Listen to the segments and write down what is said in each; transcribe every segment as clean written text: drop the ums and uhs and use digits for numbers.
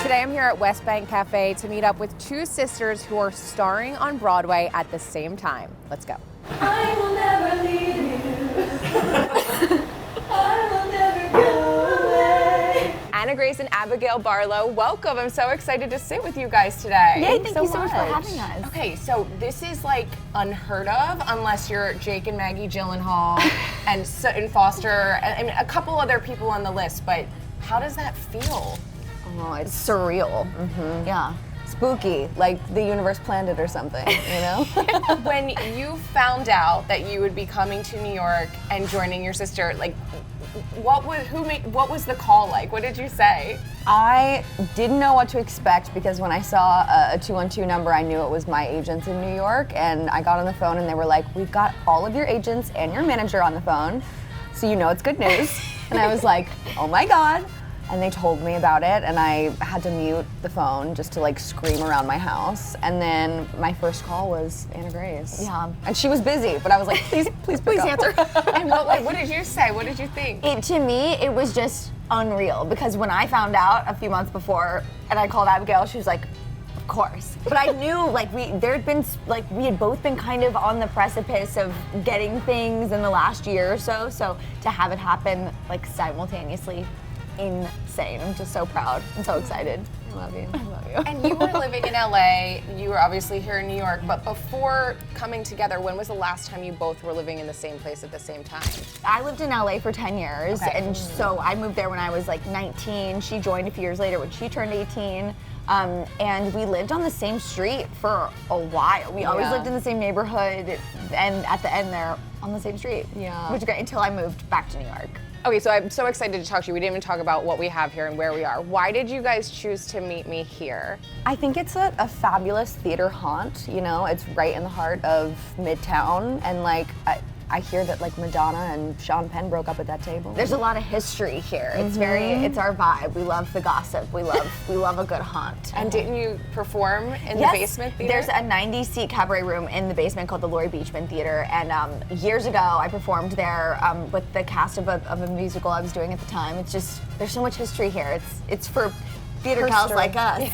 Today I'm here at West Bank Cafe to meet up with two sisters who are starring on Broadway at the same time. Let's go. I will never leave you. I will never go away. Anna Grace and Abigail Barlow, welcome. I'm so excited to sit with you guys today. Yay, thank you so much for having us. Okay, so this is like unheard of unless you're Jake and Maggie Gyllenhaal and Sutton Foster, and I mean a couple other people on the list, but how does that feel? Oh, it's surreal. Mm-hmm. Yeah. Spooky, like the universe planned it or something, you know? When you found out that you would be coming to New York and joining your sister, like, what was the call like? What did you say? I didn't know what to expect because when I saw a 212 number, I knew it was my agents in New York, and I got on the phone and they were like, we've got all of your agents and your manager on the phone, so you know it's good news. And I was like, oh my God. And they told me about it, and I had to mute the phone just to like scream around my house. And then my first call was Anna Grace. Yeah. And she was busy, but I was like, please answer. And what did you say? What did you think? To me, it was just unreal because when I found out a few months before and I called Abigail, she was like, of course. But I knew we had both been kind of on the precipice of getting things in the last year or so. So to have it happen like simultaneously, insane. I'm just so proud and so excited. I love you. I love you. And you were living in LA, you were obviously here in New York, but before coming together, when was the last time you both were living in the same place at the same time? I lived in LA for 10 years, and so I moved there when I was like 19. She joined a few years later when she turned 18. And we lived on the same street for a while. We always lived in the same neighborhood, and at the end there, on the same street. Yeah. Which was great until I moved back to New York. Okay, so I'm so excited to talk to you. We didn't even talk about what we have here and where we are. Why did you guys choose to meet me here? I think it's a fabulous theater haunt, you know? It's right in the heart of Midtown, and like, I hear that like Madonna and Sean Penn broke up at that table. There's a lot of history here. It's it's our vibe. We love the gossip. We love a good haunt. And didn't you perform in the basement theater? There's a 90-seat cabaret room in the basement called the Laurie Beachman Theater, and years ago I performed there with the cast of a musical I was doing at the time. It's just, there's so much history here. It's for theater cows like us.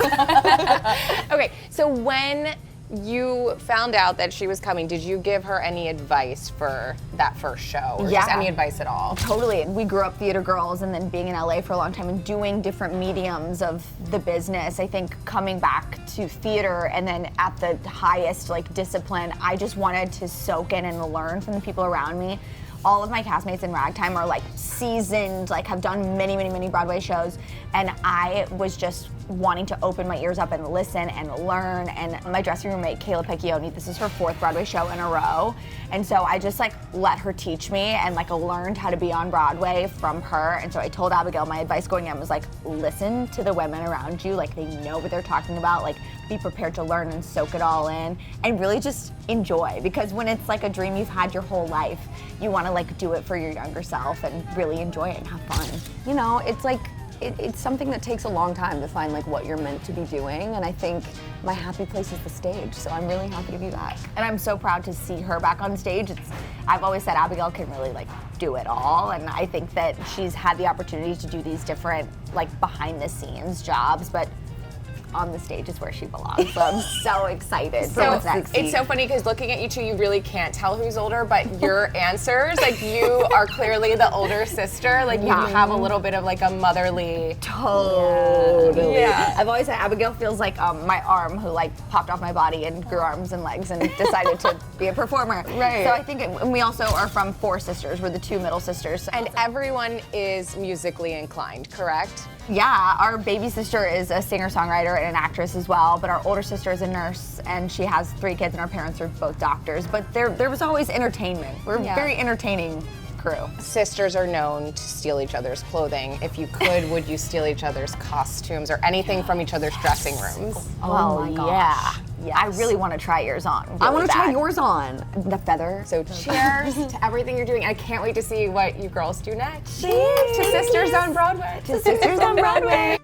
Okay, so when you found out that she was coming, did you give her any advice for that first show? Or just any advice at all? Totally. We grew up theater girls, and then being in LA for a long time and doing different mediums of the business. I think coming back to theater and then at the highest like discipline, I just wanted to soak in and learn from the people around me. All of my castmates in Ragtime are like seasoned, like have done many Broadway shows, and I was just wanting to open my ears up and listen and learn. And my dressing roommate, Kayla Pecchioni, this is her 4th Broadway show in a row, and so I just like let her teach me and like learned how to be on Broadway from her. And so I told Abigail my advice going in was like, listen to the women around you, like they know what they're talking about, like be prepared to learn and soak it all in and really just enjoy, because when it's like a dream you've had your whole life, you want to like do it for your younger self and really enjoy it and have fun. You know, it's like, it's something that takes a long time to find like what you're meant to be doing, and I think my happy place is the stage, so I'm really happy to be back. And I'm so proud to see her back on stage. I've always said Abigail can really like do it all, and I think that she's had the opportunity to do these different like behind the scenes jobs, but on the stage is where she belongs. So I'm so excited for what's next. It's so funny because looking at you two, you really can't tell who's older, but your answers, like you are clearly the older sister. Like you have a little bit of like a motherly. Totally. Yeah. I've always said Abigail feels like my arm who like popped off my body and grew arms and legs and decided to be a performer. Right. So I think, and we also are from 4 sisters. We're the 2 middle sisters. And everyone is musically inclined, correct? Yeah, our baby sister is a singer-songwriter and an actress as well, but our older sister is a nurse, and she has 3 kids, and our parents are both doctors. But there was always entertainment. We're a very entertaining crew. Sisters are known to steal each other's clothing. If you could, would you steal each other's costumes or anything from each other's dressing rooms? Oh my gosh. Yeah. I really want to try yours on. I want to try yours on. The feather. So cheers to everything you're doing. I can't wait to see what you girls do next. Cheers to Sisters on Broadway. To Sisters on Broadway.